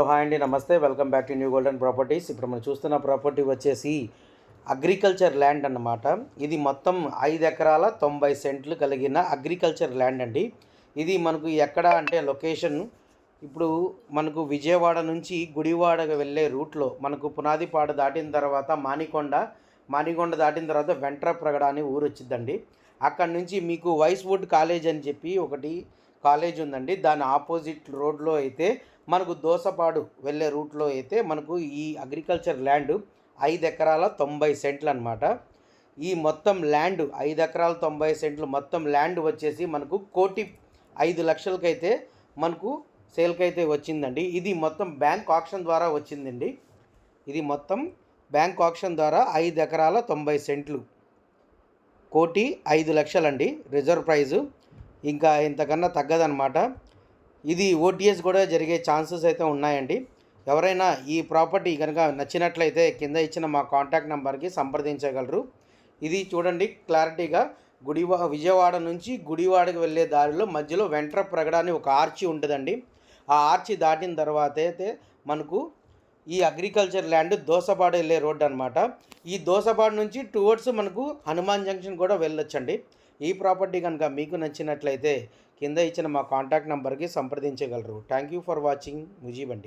Hi అండి, నమస్తే. Welcome back to new golden properties. ఇప్పుడు మనం చూస్తున్న ప్రాపర్టీ వచ్చేసి అగ్రికల్చర్ ల్యాండ్ అన్నమాట. ఇది మొత్తం 5 ఎకరాల 90 సెంట్లు కలిగిన అగ్రికల్చర్ ల్యాండ్ అండి. ఇది మనకు ఎక్కడ అంటే లొకేషన్ ఇప్పుడు మనకు విజయవాడ నుంచి గుడివాడకు వెళ్ళే రూట్లో మనకు పునాదిపాడు దాటిన తర్వాత మానికొండ దాటిన తర్వాత వెంట్రప్రగడ అని ఊరు వచ్చిందండి. అక్కడ నుంచి మీకు వైస్వుడ్ కాలేజ్ అని చెప్పి ఒకటి కాలేజ్ ఉందండి. దాని ఆపోజిట్ రోడ్లో అయితే మనకు దోసపాడు వెళ్ళే రూట్లో అయితే మనకు ఈ అగ్రికల్చర్ ల్యాండ్ 5 ఎకరాల 90 సెంట్లు అనమాట. ఈ మొత్తం ల్యాండ్ 5 ఎకరాల 90 సెంట్లు మొత్తం ల్యాండ్ వచ్చేసి మనకు 1,05,00,000కైతే మనకు సేల్కైతే వచ్చిందండి. ఇది మొత్తం బ్యాంక్ ఆక్షన్ ద్వారా వచ్చిందండి. ఇది మొత్తం బ్యాంక్ ఆక్షన్ ద్వారా 5 ఎకరాల 90 సెంట్లు 1,05,00,000 అండి రిజర్వ్ ప్రైజు. ఇంకా ఇంతకన్నా తగ్గదనమాట. ఇది ఓటీఎస్ కూడా జరిగే ఛాన్సెస్ అయితే ఉన్నాయండి. ఎవరైనా ఈ ప్రాపర్టీ కనుక నచ్చినట్లయితే కింద ఇచ్చిన మా కాంటాక్ట్ నెంబర్కి సంప్రదించగలరు. ఇది చూడండి క్లారిటీగా విజయవాడ నుంచి గుడివాడకి వెళ్ళే దారిలో మధ్యలో వెంట్రప్రగడ అని ఒక ఆర్చి ఉంటుందండి. ఆ ఆర్చి దాటిన తర్వాత అయితే మనకు ఈ అగ్రికల్చర్ ల్యాండ్ దోసపాడు వెళ్ళే రోడ్డు అనమాట. ఈ దోసపాడు నుంచి టువర్డ్స్ మనకు హనుమాన్ జంక్షన్ కూడా వెళ్ళొచ్చండి. ఈ ప్రాపర్టీ కనుక మీకు నచ్చినట్లయితే కింద ఇచ్చిన మా కాంటాక్ట్ నెంబర్కి సంప్రదించగలరు. Thank you for watching Mujeeb అండి.